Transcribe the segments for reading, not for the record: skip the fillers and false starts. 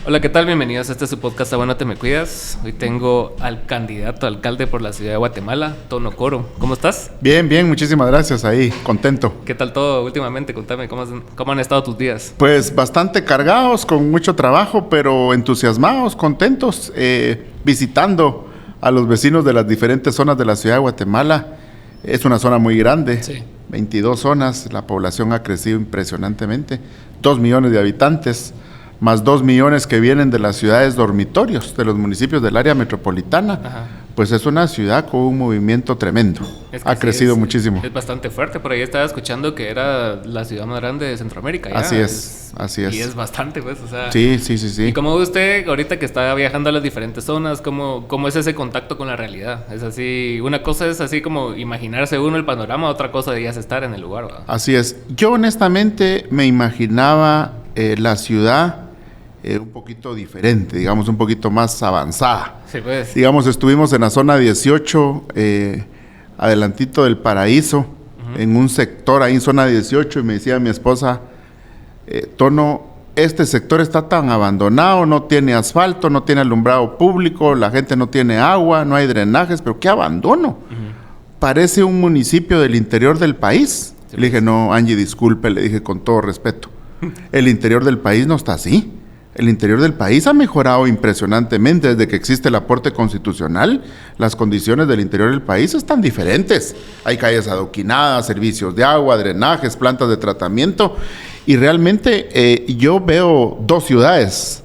Hola, ¿qué tal? Bienvenidos a su podcast, Bueno Te Me Cuidas. Hoy tengo al candidato a alcalde por la ciudad de Guatemala, Tono Coro. ¿Cómo estás? Bien, muchísimas gracias, ahí, contento. ¿Qué tal todo últimamente? Contame, ¿cómo han estado tus días? Pues bastante cargados, con mucho trabajo, pero entusiasmados, contentos, visitando a los vecinos de las diferentes zonas de la ciudad de Guatemala. Es una zona muy grande, sí. 22 zonas, la población ha crecido impresionantemente, 2 millones de habitantes, más 2 millones que vienen de las ciudades dormitorios, de los municipios del área metropolitana. Ajá. Pues es una ciudad con un movimiento tremendo. Ha crecido muchísimo. Es bastante fuerte. Por ahí estaba escuchando que era la ciudad más grande de Centroamérica. Así es. Y es bastante, pues. O sea, sí. ¿Y cómo ve usted, ahorita que está viajando a las diferentes zonas, cómo es ese contacto con la realidad? Es así, una cosa es así como imaginarse uno el panorama, otra cosa ya es estar en el lugar, ¿verdad? Así es. Yo honestamente me imaginaba la ciudad un poquito diferente, digamos, un poquito más avanzada. Sí, pues. Digamos, estuvimos en la zona 18, adelantito del Paraíso, en un sector ahí en zona 18, y me decía mi esposa, Tono, este sector está tan abandonado, no tiene asfalto, no tiene alumbrado público, la gente no tiene agua, no hay drenajes, pero qué abandono. Parece un municipio del interior del país. Sí, le dije, no, Angie, disculpe, le dije con todo respeto. El interior del país no está así. El interior del país ha mejorado impresionantemente desde que existe el aporte constitucional. Las condiciones del interior del país están diferentes. Hay calles adoquinadas, servicios de agua, drenajes, plantas de tratamiento. Y realmente yo veo dos ciudades.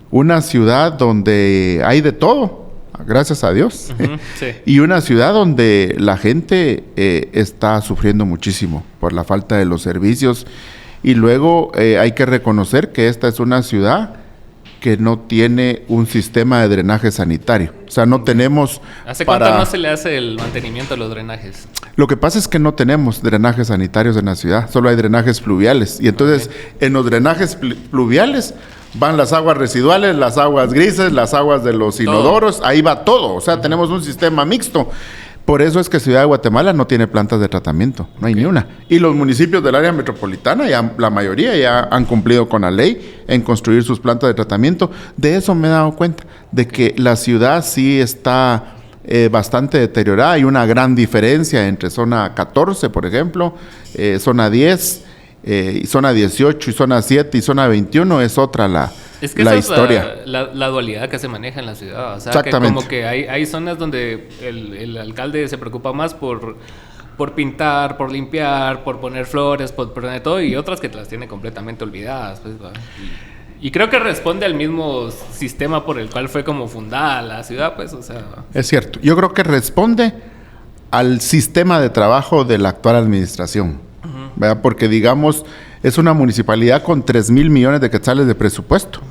Una ciudad donde hay de todo, gracias a Dios. Sí. Y una ciudad donde la gente está sufriendo muchísimo por la falta de los servicios. Y luego hay que reconocer que esta es una ciudad que no tiene un sistema de drenaje sanitario. O sea, no tenemos... ¿Hace cuánto no se le hace el mantenimiento a los drenajes? Lo que pasa es que no tenemos drenajes sanitarios en la ciudad, solo hay drenajes pluviales. Y entonces, en los drenajes pluviales van las aguas residuales, las aguas grises, las aguas de los inodoros, ahí va todo. O sea, tenemos un sistema mixto. Por eso es que Ciudad de Guatemala no tiene plantas de tratamiento, no hay ni una. Y los municipios del área metropolitana, ya la mayoría ya han cumplido con la ley en construir sus plantas de tratamiento. De eso me he dado cuenta, de que la ciudad sí está bastante deteriorada. Hay una gran diferencia entre zona 14, por ejemplo, zona 10, y zona 18, y zona 7, y zona 21, es otra la historia. Es la dualidad que se maneja en la ciudad. O sea, exactamente. Que como que hay zonas donde el alcalde se preocupa más por pintar, por limpiar, por poner flores, por poner todo, y otras que las tiene completamente olvidadas. Pues, y creo que responde al mismo sistema por el cual fue como fundada la ciudad, pues, o sea... Es cierto. Yo creo que responde al sistema de trabajo de la actual administración, ¿verdad? Porque, digamos, es una municipalidad con 3,000 millones de quetzales de presupuesto,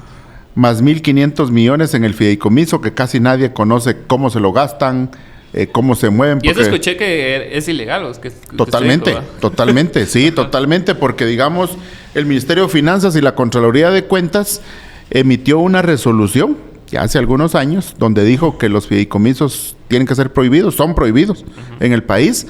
más 1,500 millones en el fideicomiso, que casi nadie conoce cómo se lo gastan, cómo se mueven. Y eso escuché que es ilegal. Totalmente, sí, totalmente, porque, digamos, el Ministerio de Finanzas y la Contraloría de Cuentas emitió una resolución ya hace algunos años, donde dijo que los fideicomisos tienen que ser prohibidos, son prohibidos en el país,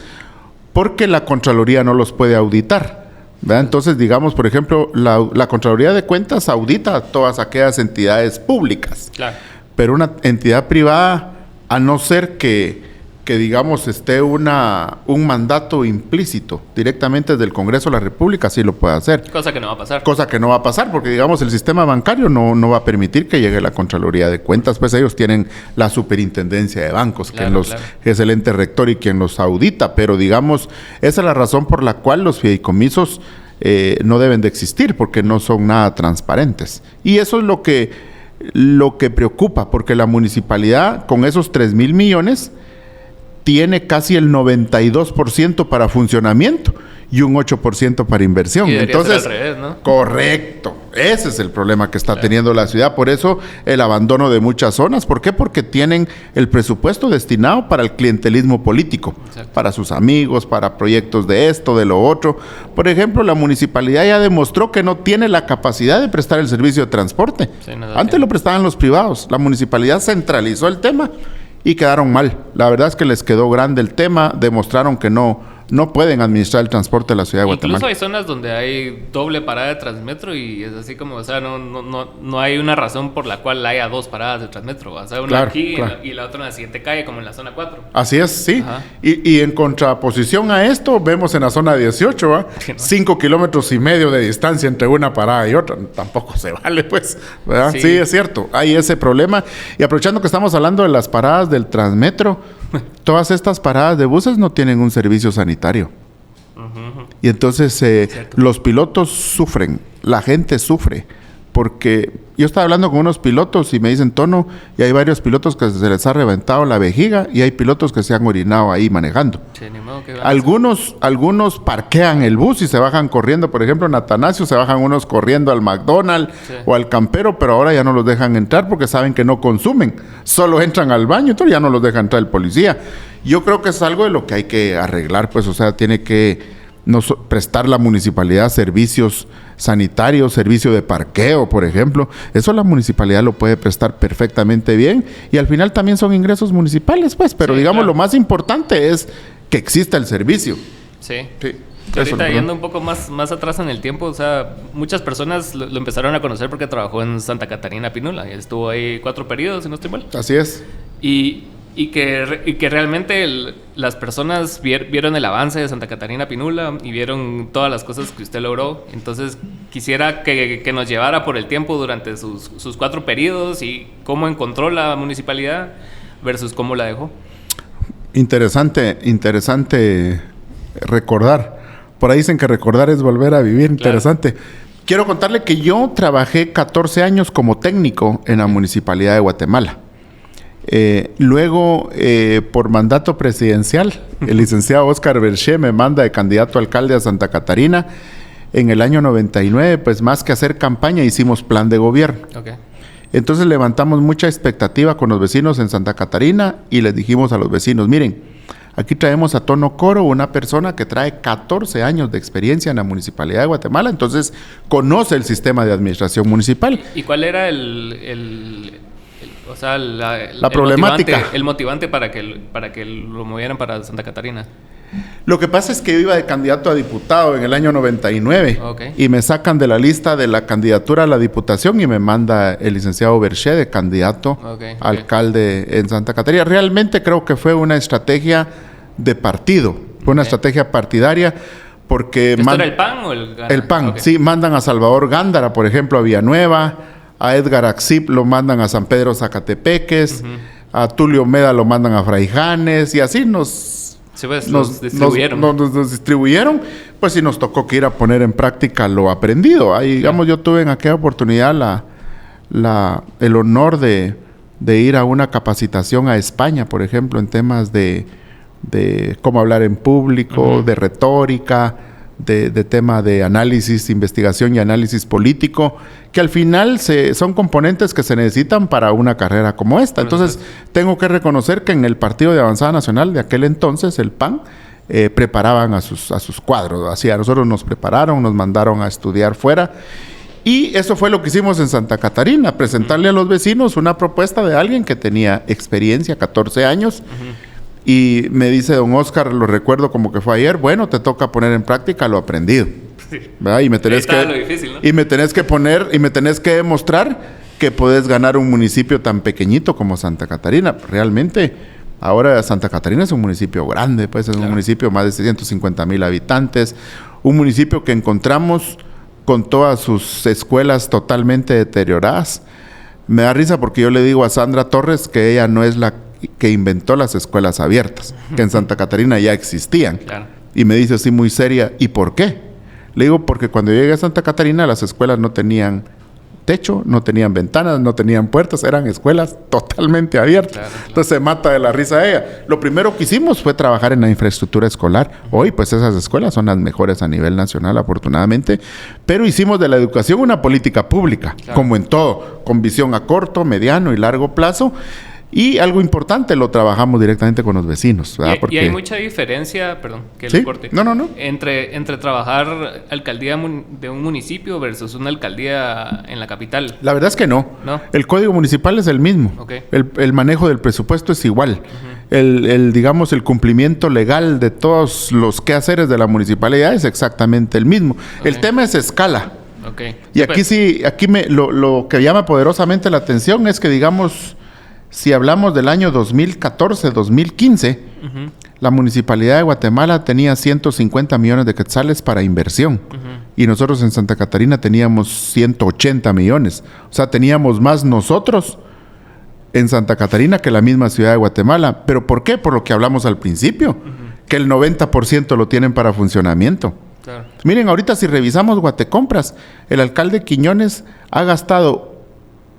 porque la Contraloría no los puede auditar, ¿verdad? Entonces, digamos, por ejemplo, la Contraloría de Cuentas audita a todas aquellas entidades públicas. Claro. Pero una entidad privada, a no ser que digamos, esté un mandato implícito directamente desde el Congreso de la República, sí lo puede hacer. Cosa que no va a pasar. Cosa que no va a pasar, porque, digamos, el sistema bancario no va a permitir que llegue la Contraloría de Cuentas. Pues ellos tienen la Superintendencia de Bancos, claro. Es el ente rector y quien los audita. Pero, digamos, esa es la razón por la cual los fideicomisos no deben de existir, porque no son nada transparentes. Y eso es lo que preocupa, porque la municipalidad, con esos 3,000 millones, tiene casi el 92% para funcionamiento y un 8% para inversión. Y entonces, ser al revés, ¿no? Correcto. Ese es el problema que está teniendo la ciudad. Por eso el abandono de muchas zonas. ¿Por qué? Porque tienen el presupuesto destinado para el clientelismo político. Exacto. Para sus amigos, para proyectos de esto, de lo otro. Por ejemplo, la municipalidad ya demostró que no tiene la capacidad de prestar el servicio de transporte. Sí, antes lo prestaban los privados. La municipalidad centralizó el tema y quedaron mal. La verdad es que les quedó grande el tema, demostraron que no no pueden administrar el transporte de la ciudad de Guatemala. Incluso hay zonas donde hay doble parada de Transmetro y es así como, o sea, no hay una razón por la cual haya dos paradas de Transmetro. O sea, una aquí y la otra en la siguiente calle, como en la zona 4. Así es, sí. Y en contraposición a esto, vemos en la zona 18, ¿va? 5 kilómetros y medio de distancia entre una parada y otra. Tampoco se vale, pues, ¿verdad? Sí, es cierto. Hay ese problema. Y aprovechando que estamos hablando de las paradas del Transmetro, todas estas paradas de buses no tienen un servicio sanitario. Y entonces los pilotos sufren, la gente sufre, porque yo estaba hablando con unos pilotos y me dicen, Tono, y hay varios pilotos que se les ha reventado la vejiga y hay pilotos que se han orinado ahí manejando. Sí, ni modo que algunos parquean el bus y se bajan corriendo. Por ejemplo, en Atanasio se bajan unos corriendo al McDonald's o al Campero, pero ahora ya no los dejan entrar porque saben que no consumen, solo entran al baño, entonces ya no los deja entrar el policía. Yo creo que es algo de lo que hay que arreglar, pues, o sea, tiene que prestar la municipalidad servicios sanitarios, servicio de parqueo, por ejemplo. Eso la municipalidad lo puede prestar perfectamente bien y al final también son ingresos municipales, pues, pero digamos lo más importante es que exista el servicio. Sí. Ahorita yendo un poco más atrás en el tiempo, o sea, muchas personas lo empezaron a conocer porque trabajó en Santa Catarina Pinula y estuvo ahí 4 periodos, si no estoy mal. Así es. Y que realmente las personas vieron el avance de Santa Catarina Pinula y vieron todas las cosas que usted logró. Entonces quisiera que nos llevara por el tiempo durante sus 4 periodos y cómo encontró la municipalidad versus cómo la dejó. Interesante recordar. Por ahí dicen que recordar es volver a vivir. Interesante. Claro. Quiero contarle que yo trabajé 14 años como técnico en la Municipalidad de Guatemala. Luego, por mandato presidencial, el licenciado Óscar Berché me manda de candidato a alcalde a Santa Catarina. En el año 99, pues más que hacer campaña, hicimos plan de gobierno. Entonces levantamos mucha expectativa con los vecinos en Santa Catarina y les dijimos a los vecinos, miren, aquí traemos a Tono Coro, una persona que trae 14 años de experiencia en la Municipalidad de Guatemala, entonces conoce el sistema de administración municipal. ¿Y cuál era la problemática? El motivante para que lo movieran para Santa Catarina. Lo que pasa es que yo iba de candidato a diputado en el año 99 y me sacan de la lista de la candidatura a la diputación y me manda el licenciado Berché de candidato a alcalde en Santa Catarina. Realmente creo que fue una estrategia de partido, fue una estrategia partidaria porque... ¿Esto era el PAN o el GANDARA? El PAN, sí, mandan a Salvador Gándara, por ejemplo, a Villanueva, a Edgar Axip lo mandan a San Pedro Zacatepeques, a Tulio Meda lo mandan a Fraijanes y así nos distribuyeron, pues y nos tocó que ir a poner en práctica lo aprendido. Ahí, digamos, yo tuve en aquella oportunidad el honor de ir a una capacitación a España, por ejemplo, en temas de cómo hablar en público, de retórica, de tema de análisis, investigación y análisis político, que al final son componentes que se necesitan para una carrera como esta. Entonces, tengo que reconocer que en el Partido de Avanzada Nacional de aquel entonces, el PAN, preparaban a sus cuadros. Así a nosotros nos prepararon, nos mandaron a estudiar fuera. Y eso fue lo que hicimos en Santa Catarina, presentarle a los vecinos una propuesta de alguien que tenía experiencia, 14 años, y me dice don Óscar, lo recuerdo como que fue ayer, bueno, te toca poner en práctica lo aprendido. ¿Verdad? Y me tenés que demostrar que podés ganar un municipio tan pequeñito como Santa Catarina. Realmente, ahora Santa Catarina es un municipio grande, pues es un municipio de más de 650,000 habitantes, un municipio que encontramos con todas sus escuelas totalmente deterioradas. Me da risa porque yo le digo a Sandra Torres que ella no es la que inventó las escuelas abiertas, que en Santa Catarina ya existían. Y me dice así muy seria, ¿y por qué? Le digo, porque cuando yo llegué a Santa Catarina las escuelas no tenían techo, no tenían ventanas, no tenían puertas, eran escuelas totalmente abiertas. Entonces se mata de la risa a ella. Lo primero que hicimos fue trabajar en la infraestructura escolar. Hoy pues esas escuelas son las mejores a nivel nacional, afortunadamente, pero hicimos de la educación una política pública, como en todo, con visión a corto, mediano y largo plazo. Y algo importante, lo trabajamos directamente con los vecinos, ¿verdad? Y hay mucha diferencia, perdón, que le corte. No. Entre trabajar alcaldía de un municipio versus una alcaldía en la capital. La verdad es que no. El código municipal es el mismo. El manejo del presupuesto es igual. digamos, el cumplimiento legal de todos los quehaceres de la municipalidad es exactamente el mismo. Okay. El tema es escala. Okay. Y aquí lo que llama poderosamente la atención es que, digamos, si hablamos del año 2014, 2015, la Municipalidad de Guatemala tenía 150 millones de quetzales para inversión. Y nosotros en Santa Catarina teníamos 180 millones. O sea, teníamos más nosotros en Santa Catarina que la misma ciudad de Guatemala. ¿Pero por qué? Por lo que hablamos al principio, que el 90% lo tienen para funcionamiento. Claro. Miren, ahorita si revisamos Guatecompras, el alcalde Quiñones ha gastado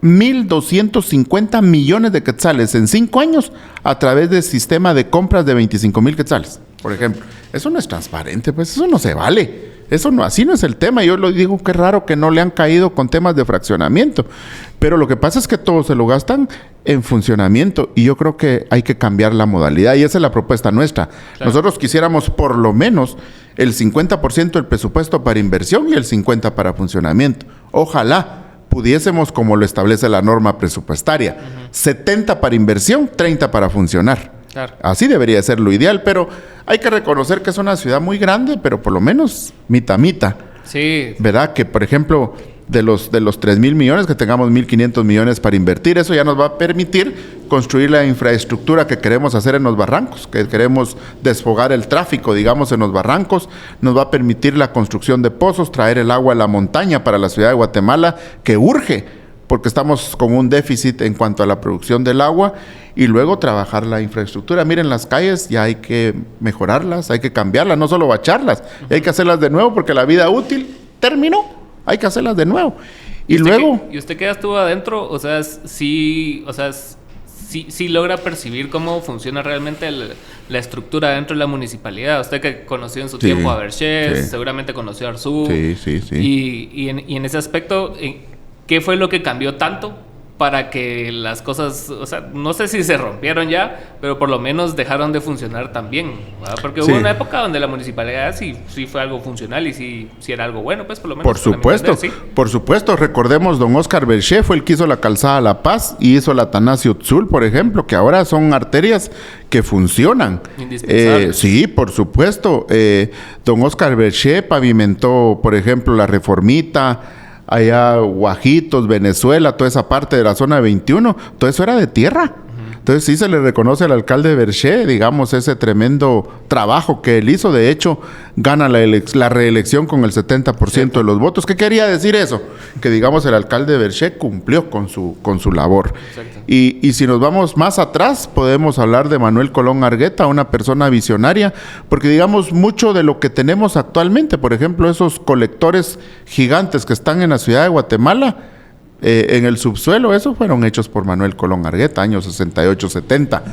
1,250 millones de quetzales en 5 años a través del sistema de compras de 25,000 quetzales, por ejemplo. Eso no es transparente, pues eso no se vale. Eso no, así no es el tema. Yo lo digo, qué raro que no le han caído con temas de fraccionamiento. Pero lo que pasa es que todos se lo gastan en funcionamiento y yo creo que hay que cambiar la modalidad y esa es la propuesta nuestra. Claro. Nosotros quisiéramos por lo menos el 50% del presupuesto para inversión y el 50% para funcionamiento. Ojalá pudiésemos, como lo establece la norma presupuestaria, 70 para inversión, 30 para funcionar. Claro. Así debería ser lo ideal, pero hay que reconocer que es una ciudad muy grande, pero por lo menos mitad. Sí. ¿Verdad? Que, por ejemplo, de los 3,000 millones, que tengamos 1,500 millones para invertir, eso ya nos va a permitir construir la infraestructura que queremos hacer en los barrancos, que queremos desfogar el tráfico, digamos, en los barrancos, nos va a permitir la construcción de pozos, traer el agua a la montaña para la ciudad de Guatemala, que urge, porque estamos con un déficit en cuanto a la producción del agua, y luego trabajar la infraestructura. Miren, las calles ya hay que mejorarlas, hay que cambiarlas, no solo bacharlas, hay que hacerlas de nuevo porque la vida útil terminó, hay que hacerlas de nuevo. Y luego... ¿Y usted que ya estuvo adentro? O sea, sí logra percibir cómo funciona realmente la estructura dentro de la municipalidad. Usted que conoció en su tiempo a Berchés, seguramente conoció a Arzú. Sí. Y en ese aspecto... ¿Qué fue lo que cambió tanto para que las cosas, o sea, no sé si se rompieron ya, pero por lo menos dejaron de funcionar tan bien, ¿verdad? Porque hubo una época donde la municipalidad sí fue algo funcional y sí era algo bueno, pues por lo menos. Por supuesto. Recordemos, don Oscar Berché fue el que hizo la calzada La Paz y hizo la Atanasio Tzul, por ejemplo, que ahora son arterias que funcionan. Sí, por supuesto. Don Oscar Berché pavimentó, por ejemplo, la Reformita, allá Guajitos, Venezuela, toda esa parte de la zona 21, todo eso era de tierra. Entonces sí se le reconoce al alcalde Berché, digamos, ese tremendo trabajo que él hizo. De hecho, gana la reelección con el 70% de los votos. ¿Qué quería decir eso? Que, digamos, el alcalde Berché cumplió con su labor. Y si nos vamos más atrás, podemos hablar de Manuel Colón Argueta, una persona visionaria, porque, digamos, mucho de lo que tenemos actualmente, por ejemplo, esos colectores gigantes que están en la ciudad de Guatemala, en el subsuelo, esos fueron hechos por Manuel Colón Argueta, años 68, 70,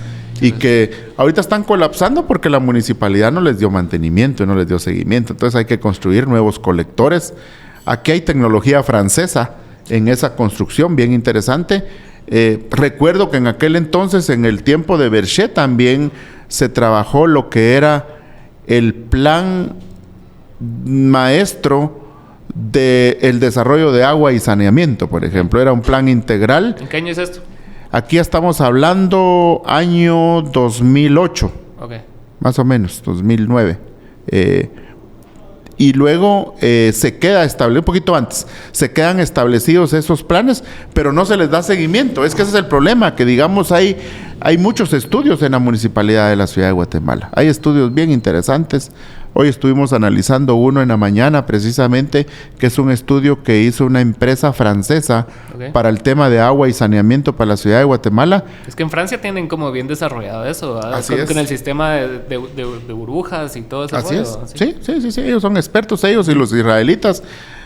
y que ahorita están colapsando porque la municipalidad no les dio mantenimiento y no les dio seguimiento. Entonces hay que construir nuevos colectores. Aquí hay tecnología francesa en esa construcción, bien interesante. Recuerdo que en aquel entonces, en el tiempo de Berché, también se trabajó lo que era el plan maestro del desarrollo de agua y saneamiento, por ejemplo. Era un plan integral. ¿En qué año es esto? Aquí estamos hablando año 2008. Okay. Más o menos, 2009. Y luego se queda establecido, un poquito antes, se quedan establecidos esos planes, pero no se les da seguimiento. Es que ese es el problema, que digamos hay muchos estudios en la municipalidad de la ciudad de Guatemala. Hay estudios bien interesantes. Hoy estuvimos analizando uno en la mañana precisamente, que es un estudio que hizo una empresa francesa para el tema de agua y saneamiento para la ciudad de Guatemala. Es que en Francia tienen como bien desarrollado eso, ¿verdad? Con el sistema de burbujas y todo eso. Así es. Sí, ellos son expertos, ellos y los israelitas.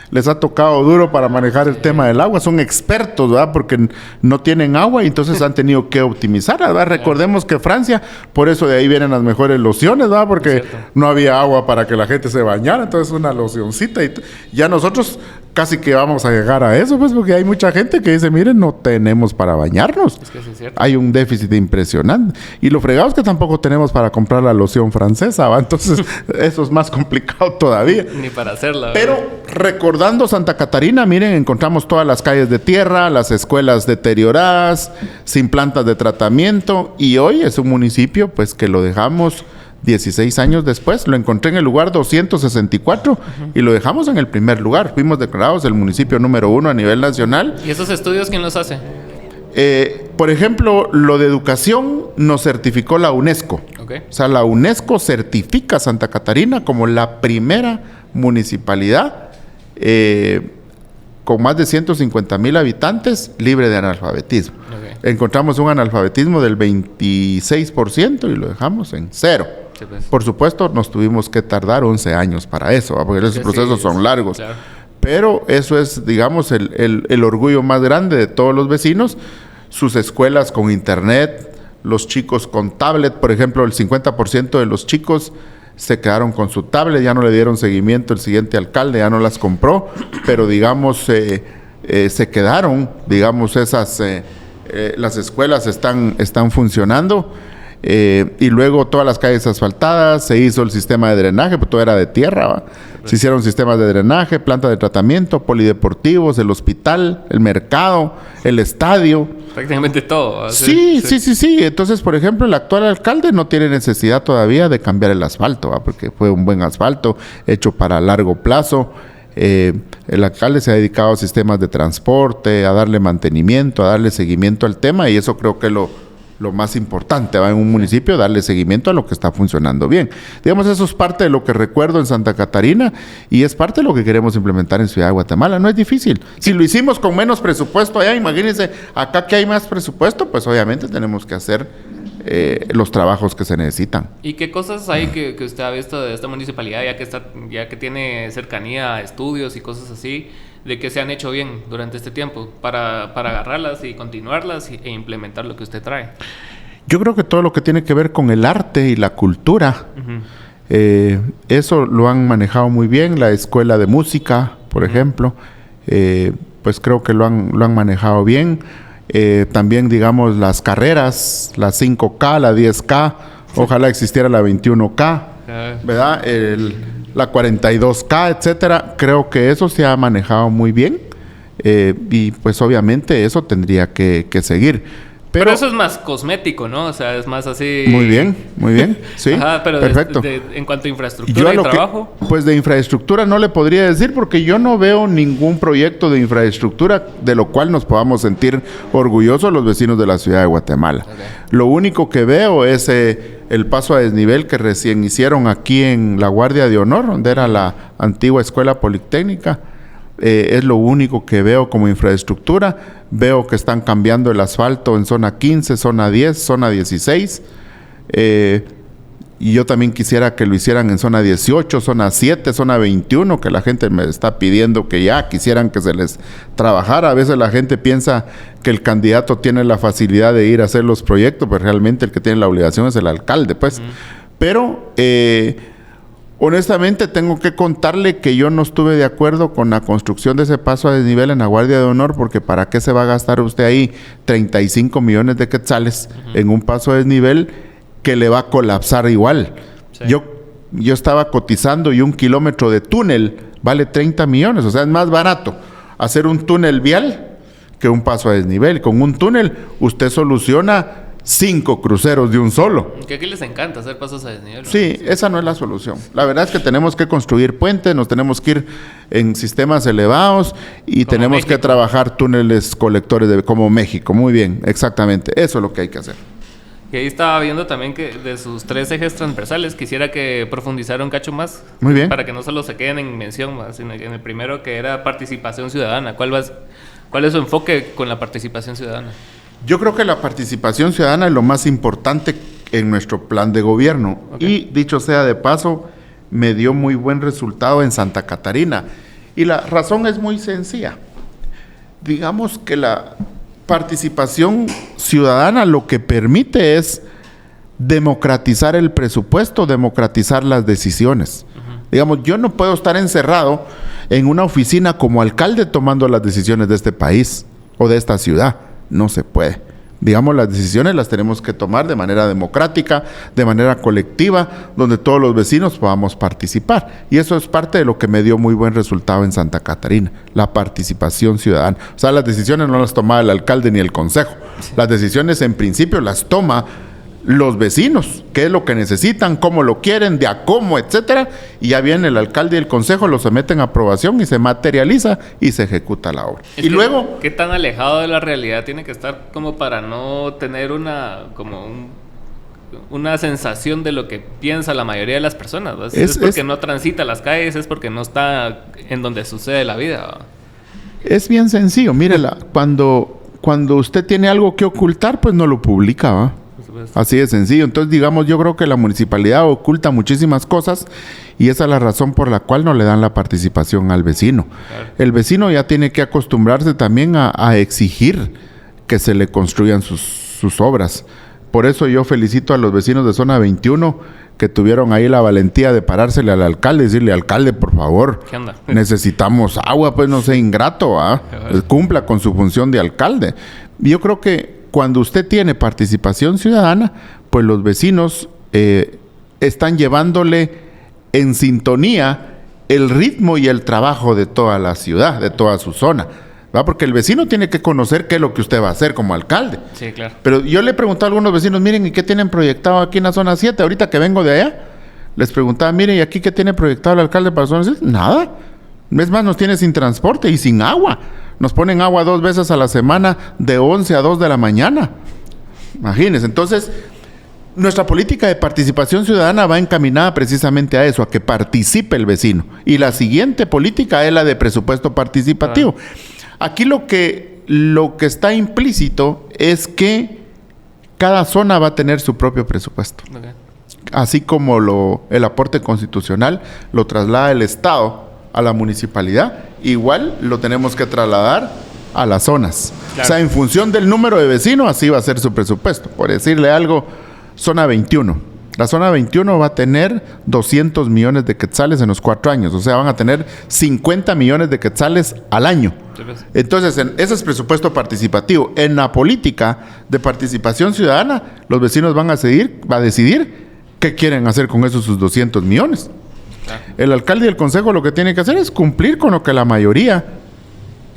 Les ha tocado duro para manejar el tema del agua. Son expertos, ¿verdad? Porque no tienen agua y entonces han tenido que optimizar, ¿verdad? Recordemos que Francia, por eso de ahí vienen las mejores lociones, ¿verdad? Porque no había agua para que la gente se bañara. Entonces una locioncita. Y ya nosotros casi que vamos a llegar a eso, pues, porque hay mucha gente que dice, miren, no tenemos para bañarnos. Es que sí es cierto. Hay un déficit impresionante. Y lo fregado es que tampoco tenemos para comprar la loción francesa, ¿va? Entonces, eso es más complicado todavía. Ni para hacerla. Pero recordando Santa Catarina, miren, encontramos todas las calles de tierra, las escuelas deterioradas, sin plantas de tratamiento, y hoy es un municipio, pues, que lo dejamos 16 años después. Lo encontré en el lugar 264 y lo dejamos en el primer lugar. Fuimos declarados el municipio número 1 a nivel nacional. ¿Y esos estudios quién los hace? Por ejemplo, lo de educación nos certificó la UNESCO. Okay. O sea, la UNESCO certifica a Santa Catarina como la primera municipalidad con más de 150,000 habitantes libre de analfabetismo. Okay. Encontramos un analfabetismo del 26% y lo dejamos en 0. Sí, pues. Por supuesto, nos tuvimos que tardar 11 años para eso, ¿va? Porque esos procesos son largos. Claro. Pero eso es, digamos, el orgullo más grande de todos los vecinos. Sus escuelas con internet, los chicos con tablet. Por ejemplo, el 50% de los chicos se quedaron con su tablet, ya no le dieron seguimiento el siguiente alcalde, ya no las compró, pero digamos, se quedaron, digamos, las escuelas están funcionando. Y luego todas las calles asfaltadas, se hizo el sistema de drenaje, pues todo era de tierra, ¿va? Se hicieron sistemas de drenaje, plantas de tratamiento, polideportivos, el hospital, el mercado, el estadio. Prácticamente todo. Sí. Entonces, por ejemplo, el actual alcalde no tiene necesidad todavía de cambiar el asfalto, ¿va? Porque fue un buen asfalto hecho para largo plazo. El alcalde se ha dedicado a sistemas de transporte, a darle mantenimiento, a darle seguimiento al tema, y eso creo que es lo más importante, ¿va? En un municipio, darle seguimiento a lo que está funcionando bien. Digamos, eso es parte de lo que recuerdo en Santa Catarina y es parte de lo que queremos implementar en Ciudad de Guatemala. No es difícil. Si lo hicimos con menos presupuesto allá, imagínense, acá que hay más presupuesto, pues obviamente tenemos que hacer los trabajos que se necesitan. ¿Y qué cosas hay que usted ha visto de esta municipalidad, ya que tiene cercanía a estudios y cosas así, de que se han hecho bien durante este tiempo para agarrarlas y continuarlas e implementar lo que usted trae? Yo creo que todo lo que tiene que ver con el arte y la cultura, eso lo han manejado muy bien. La escuela de música, por ejemplo, pues creo que lo han manejado bien. También, digamos, las carreras, la 5K, la 10K, ojalá existiera la 21K, ¿verdad? La 42K, etcétera. Creo que eso se ha manejado muy bien y pues obviamente eso tendría que seguir. Pero eso es más cosmético, ¿no? O sea, es más así... Muy bien, sí. Ajá, pero perfecto. En cuanto a infraestructura y trabajo... Pues de infraestructura no le podría decir porque yo no veo ningún proyecto de infraestructura de lo cual nos podamos sentir orgullosos los vecinos de la ciudad de Guatemala. Okay. Lo único que veo es el paso a desnivel que recién hicieron aquí en la Guardia de Honor, donde era la antigua escuela politécnica. Es lo único que veo como infraestructura. Veo que están cambiando el asfalto en zona 15, zona 10, zona 16. Y yo también quisiera que lo hicieran en zona 18, zona 7, zona 21, que la gente me está pidiendo que ya quisieran que se les trabajara. A veces la gente piensa que el candidato tiene la facilidad de ir a hacer los proyectos, pero realmente el que tiene la obligación es el alcalde, pues. Pero... honestamente, tengo que contarle que yo no estuve de acuerdo con la construcción de ese paso a desnivel en la Guardia de Honor, porque ¿para qué se va a gastar usted ahí 35 millones de quetzales en un paso a desnivel que le va a colapsar igual? Sí. Yo estaba cotizando y 1 kilómetro de túnel vale 30 millones, o sea, es más barato hacer un túnel vial que un paso a desnivel. Con un túnel usted soluciona 5 cruceros de un solo. Que aquí les encanta hacer pasos a desnivel, ¿no? Sí, esa no es la solución. La verdad es que tenemos que construir puentes, nos tenemos que ir en sistemas elevados y como tenemos México. Que trabajar túneles colectores como México. Muy bien, exactamente. Eso es lo que hay que hacer. Y ahí estaba viendo también que de sus 3 ejes transversales quisiera que profundizara un cacho más. Muy bien. Para que no solo se queden en mención, sino en el primero que era participación ciudadana. ¿Cuál es su enfoque con la participación ciudadana? Yo creo que la participación ciudadana es lo más importante en nuestro plan de gobierno. Okay. Y dicho sea de paso, me dio muy buen resultado en Santa Catarina. Y la razón es muy sencilla. Digamos que la participación ciudadana lo que permite es democratizar el presupuesto, democratizar las decisiones. Digamos, yo no puedo estar encerrado en una oficina como alcalde tomando las decisiones de este país o de esta ciudad. No se puede. Digamos, las decisiones las tenemos que tomar de manera democrática, de manera colectiva, donde todos los vecinos podamos participar. Y eso es parte de lo que me dio muy buen resultado en Santa Catarina, la participación ciudadana. O sea, las decisiones no las toma el alcalde ni el consejo. Las decisiones en principio las toma los vecinos, qué es lo que necesitan, cómo lo quieren, de a cómo, etcétera, y ya viene el alcalde y el consejo, lo someten a aprobación y se materializa y se ejecuta la obra. Y luego, ¿qué tan alejado de la realidad tiene que estar como para no tener una sensación de lo que piensa la mayoría de las personas? Es porque no transita las calles, es porque no está en donde sucede la vida, ¿va? Es bien sencillo, mírela, cuando usted tiene algo que ocultar, pues no lo publica, ¿va? Así de sencillo. Entonces, digamos, yo creo que la municipalidad oculta muchísimas cosas y esa es la razón por la cual no le dan la participación al vecino. Claro. El vecino ya tiene que acostumbrarse también a exigir que se le construyan sus obras. Por eso yo felicito a los vecinos de Zona 21 que tuvieron ahí la valentía de parársele al alcalde y decirle: alcalde, por favor, ¿qué onda? Necesitamos agua, pues no sea ingrato, cumpla con su función de alcalde. Yo creo que cuando usted tiene participación ciudadana, pues los vecinos están llevándole en sintonía el ritmo y el trabajo de toda la ciudad, de toda su zona, ¿va? Porque el vecino tiene que conocer qué es lo que usted va a hacer como alcalde. Sí, claro. Pero yo le pregunté a algunos vecinos: miren, ¿y qué tienen proyectado aquí en la zona 7? Ahorita que vengo de allá, les preguntaba: miren, ¿y aquí qué tiene proyectado el alcalde para la zona 7? Nada. Es más, nos tiene sin transporte y sin agua. Nos ponen agua 2 veces a la semana de 11 a 2 de la mañana. Imagínense. Entonces, nuestra política de participación ciudadana va encaminada precisamente a eso, a que participe el vecino. Y la siguiente política es la de presupuesto participativo. Aquí lo que está implícito es que cada zona va a tener su propio presupuesto. Okay. Así como el aporte constitucional lo traslada el Estado a la municipalidad, igual lo tenemos que trasladar a las zonas. Claro. O sea, en función del número de vecinos, así va a ser su presupuesto. Por decirle algo, Zona 21. La Zona 21 va a tener 200 millones de quetzales en los 4 años. O sea, van a tener 50 millones de quetzales al año. Entonces, ese es presupuesto participativo. En la política de participación ciudadana, los vecinos van a decidir qué quieren hacer con esos sus 200 millones. El alcalde y el consejo lo que tienen que hacer es cumplir con lo que la mayoría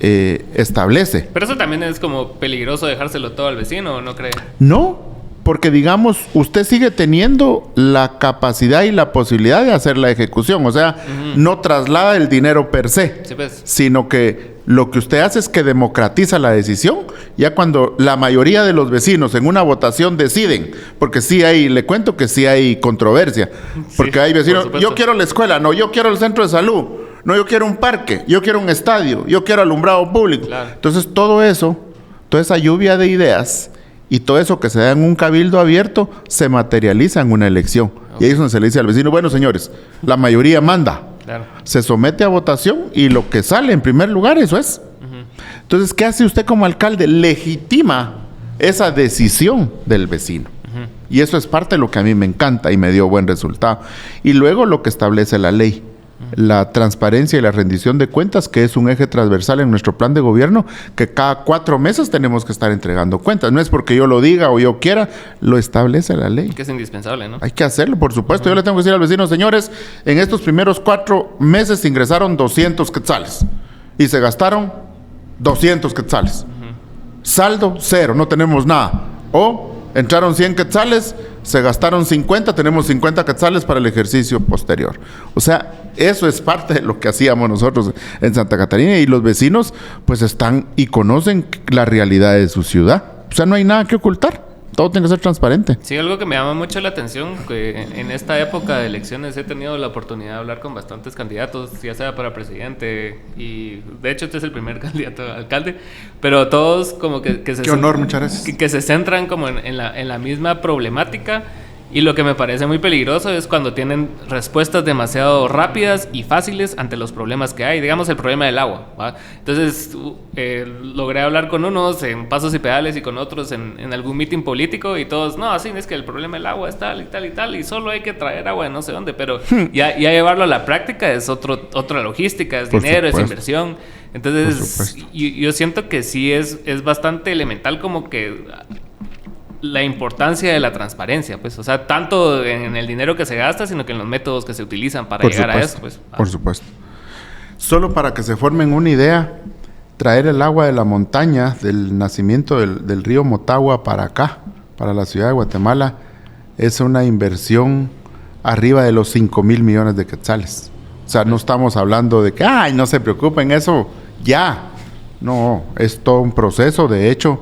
establece. Pero eso también es como peligroso dejárselo todo al vecino, ¿no cree? No, porque digamos, usted sigue teniendo la capacidad y la posibilidad de hacer la ejecución. O sea, no traslada el dinero per se, sí, pues, sino que lo que usted hace es que democratiza la decisión. Ya cuando la mayoría de los vecinos en una votación deciden, porque le cuento que sí hay controversia, porque hay vecinos: yo quiero la escuela, no, yo quiero el centro de salud, no, yo quiero un parque, yo quiero un estadio, yo quiero alumbrado público. Claro. Entonces todo eso, toda esa lluvia de ideas y todo eso que se da en un cabildo abierto se materializa en una elección. Okay. Y ahí es donde se le dice al vecino: bueno, señores, la mayoría manda. Claro. Se somete a votación y lo que sale en primer lugar, eso es. Entonces, ¿qué hace usted como alcalde? Legitima esa decisión del vecino. Y eso es parte de lo que a mí me encanta y me dio buen resultado. Y luego lo que establece la ley. La transparencia y la rendición de cuentas, que es un eje transversal en nuestro plan de gobierno, que cada 4 meses tenemos que estar entregando cuentas. No es porque yo lo diga o yo quiera, lo establece la ley. Que es indispensable, ¿no? Hay que hacerlo, por supuesto. Yo le tengo que decir al vecino: señores, en estos primeros 4 meses se ingresaron 200 quetzales y se gastaron 200 quetzales. Saldo, 0, no tenemos nada. O entraron 100 quetzales, se gastaron 50, tenemos 50 quetzales para el ejercicio posterior. O sea, eso es parte de lo que hacíamos nosotros en Santa Catarina, y los vecinos pues están y conocen la realidad de su ciudad. O sea, no hay nada que ocultar. Todo tiene que ser transparente. Sí, algo que me llama mucho la atención, que en esta época de elecciones he tenido la oportunidad de hablar con bastantes candidatos, ya sea para presidente, y de hecho este es el primer candidato a alcalde, pero todos como que se... Qué honor, muchas gracias. Que se centran como en la misma problemática, Y lo que me parece muy peligroso es cuando tienen respuestas demasiado rápidas y fáciles ante los problemas que hay. Digamos el problema del agua, ¿va? Entonces logré hablar con unos en Pasos y Pedales y con otros en algún meeting político y todos, no, así es que el problema del agua es tal y tal y tal y solo hay que traer agua de no sé dónde. Pero ya llevarlo a la práctica es otra logística, es dinero, es inversión. Entonces yo siento que sí es bastante elemental como que... la importancia de la transparencia, pues, o sea, tanto en el dinero que se gasta, sino que en los métodos que se utilizan para llegar a eso, pues. Por supuesto. Solo para que se formen una idea, traer el agua de la montaña, del nacimiento del río Motagua para acá, para la ciudad de Guatemala, es una inversión arriba de los 5,000 millones de quetzales. O sea, no estamos hablando de que, ay, no se preocupen, eso ya. No, es todo un proceso. De hecho,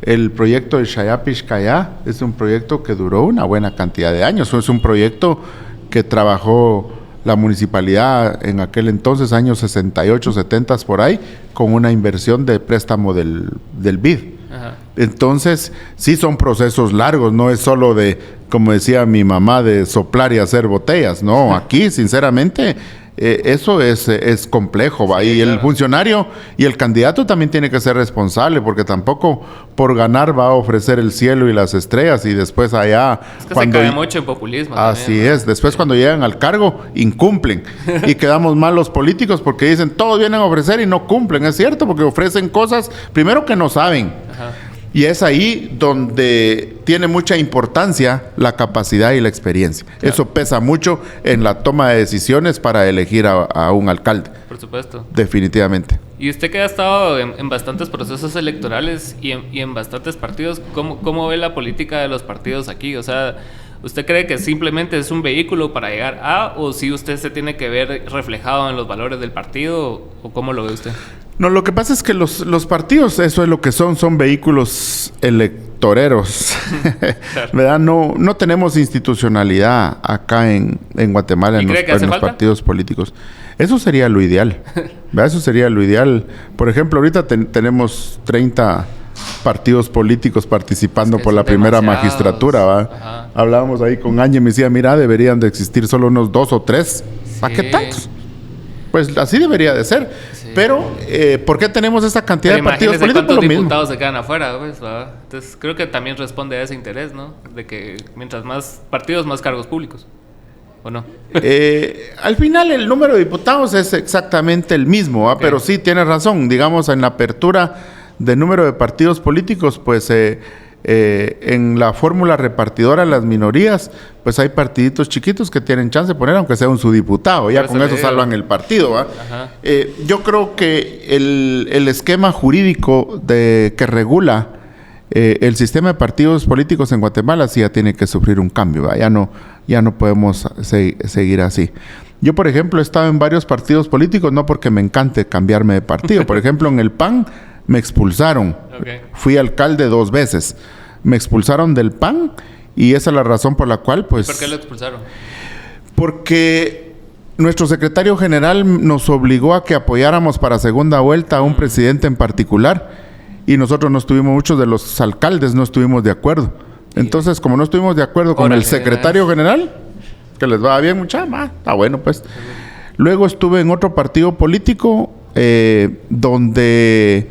el proyecto de Xayapixcayá es un proyecto que duró una buena cantidad de años. Es un proyecto que trabajó la municipalidad en aquel entonces, años 68, 70 por ahí, con una inversión de préstamo del BID. Ajá. Entonces, sí son procesos largos, no es solo de, como decía mi mamá, de soplar y hacer botellas. No, aquí, sinceramente... eso es complejo, ¿va? Sí, y claro. El funcionario y el candidato también tiene que ser responsable, porque tampoco por ganar va a ofrecer el cielo y las estrellas y después allá... Es que cuando se cae mucho en populismo. Así también, es, después cuando llegan al cargo, incumplen. Y quedamos mal los políticos porque dicen, todos vienen a ofrecer y no cumplen. Es cierto, porque ofrecen cosas, primero que no saben. Ajá. Y es ahí donde tiene mucha importancia la capacidad y la experiencia. Claro. Eso pesa mucho en la toma de decisiones para elegir a un alcalde. Por supuesto. Definitivamente. Y usted que ha estado en bastantes procesos electorales y en bastantes partidos, ¿cómo ve la política de los partidos aquí? O sea, ¿usted cree que simplemente es un vehículo para llegar a, o si usted se tiene que ver reflejado en los valores del partido, o cómo lo ve usted? No, lo que pasa es que los partidos, eso es lo que son vehículos electoreros, ¿verdad? No tenemos institucionalidad acá en Guatemala en los partidos políticos. Eso sería lo ideal, ¿verdad? Eso sería lo ideal. Por ejemplo, ahorita tenemos 30 partidos políticos participando por la primera magistratura, ¿va? Hablábamos ahí con Ángel y me decía, mira, deberían de existir solo unos 2 o 3. ¿Para qué tantos? Pues así debería de ser. Sí. Pero, ¿por qué tenemos esta cantidad de partidos políticos? ¿Cuántos diputados se quedan afuera? Pues, entonces, creo que también responde a ese interés, ¿no? De que mientras más partidos, más cargos públicos. ¿O no? Al final, el número de diputados es exactamente el mismo, okay. Pero sí, tienes razón. Digamos, en la apertura del número de partidos políticos, pues... en la fórmula repartidora de las minorías, pues hay partiditos chiquitos que tienen chance de poner, aunque sea un subdiputado, ya con eso salvan el partido, ¿va? Yo creo que el esquema jurídico que regula el sistema de partidos políticos en Guatemala sí ya tiene que sufrir un cambio, ¿va? Ya no podemos seguir así. Yo, por ejemplo, he estado en varios partidos políticos, no porque me encante cambiarme de partido. Por ejemplo, en el PAN me expulsaron. Okay. Fui alcalde 2 veces. Me expulsaron del PAN y esa es la razón por la cual, pues... ¿Por qué lo expulsaron? Porque nuestro secretario general nos obligó a que apoyáramos para segunda vuelta a un presidente en particular y nosotros no estuvimos, muchos de los alcaldes no estuvimos de acuerdo. Entonces, como no estuvimos de acuerdo con el secretario general, que les va bien, mucha más, está bueno, pues. Luego estuve en otro partido político donde...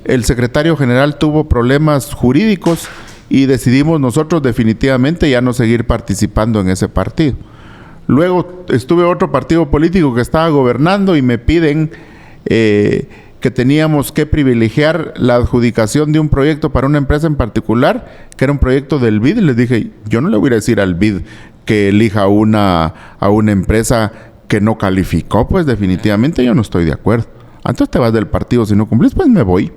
el secretario general tuvo problemas jurídicos y decidimos nosotros definitivamente ya no seguir participando en ese partido. Luego estuve en otro partido político que estaba gobernando y me piden que teníamos que privilegiar la adjudicación de un proyecto para una empresa en particular, que era un proyecto del BID. Y les dije, yo no le voy a decir al BID que elija a una empresa que no calificó, pues definitivamente yo no estoy de acuerdo. Entonces te vas del partido, si no cumplís, pues me voy.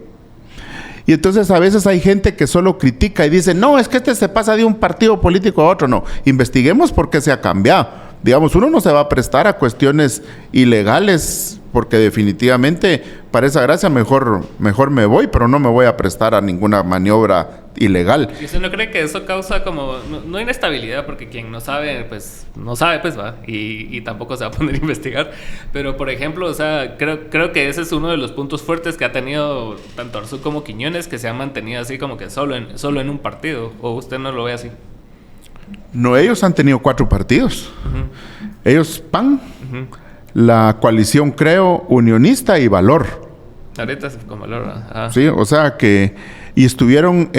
Y entonces a veces hay gente que solo critica y dice, no, es que se pasa de un partido político a otro. No, investiguemos por qué se ha cambiado. Digamos, uno no se va a prestar a cuestiones ilegales porque definitivamente para esa gracia mejor me voy, pero no me voy a prestar a ninguna maniobra ilegal. ¿Y usted no cree que eso causa como, no inestabilidad, porque quien no sabe, pues va, y tampoco se va a poner a investigar, pero por ejemplo, o sea, creo que ese es uno de los puntos fuertes que ha tenido tanto Arzú como Quiñones, que se han mantenido así como que solo en un partido, o usted no lo ve así? No, ellos han tenido 4 partidos. Ellos, PAN, la coalición Creo, Unionista y Valor. Ahorita es con Valor. Sí, o sea que... Y estuvieron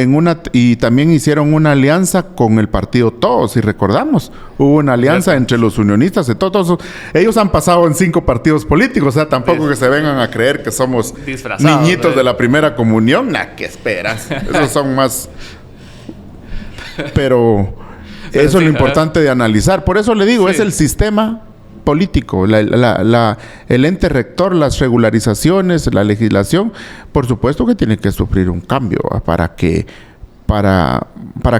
y también hicieron una alianza con el partido Todos, si recordamos. Hubo una alianza entre los unionistas y todos. Ellos han pasado en 5 partidos políticos, o sea, tampoco que se vengan a creer que somos niñitos de la primera comunión. ¿Qué esperas? Esos son más... Pero eso es lo importante de analizar. Por eso le digo, es el sistema político, el ente rector, las regularizaciones, la legislación, por supuesto que tiene que sufrir un cambio para que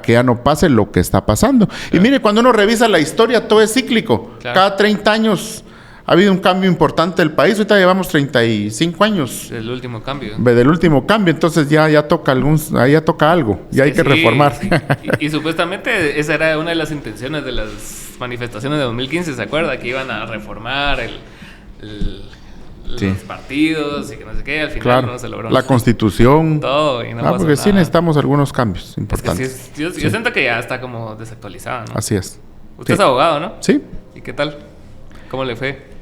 ya no pase lo que está pasando. Claro. Y mire, cuando uno revisa la historia, todo es cíclico. Claro. Cada 30 años ha habido un cambio importante del país. Ahorita llevamos 35 años. Del último cambio. Del último cambio. Entonces ya toca algo. Ya hay que reformar. Sí. Y supuestamente esa era una de las intenciones de las manifestaciones de 2015, ¿se acuerda? Que iban a reformar los partidos y que no sé qué. Al final no se logró. La Constitución. Todo. Y no pasó porque nada. Sí necesitamos algunos cambios importantes. Es que yo siento que ya está como desactualizada, ¿no? Así es. Usted es abogado, ¿no? Sí. ¿Y qué tal? ¿Cómo le fue?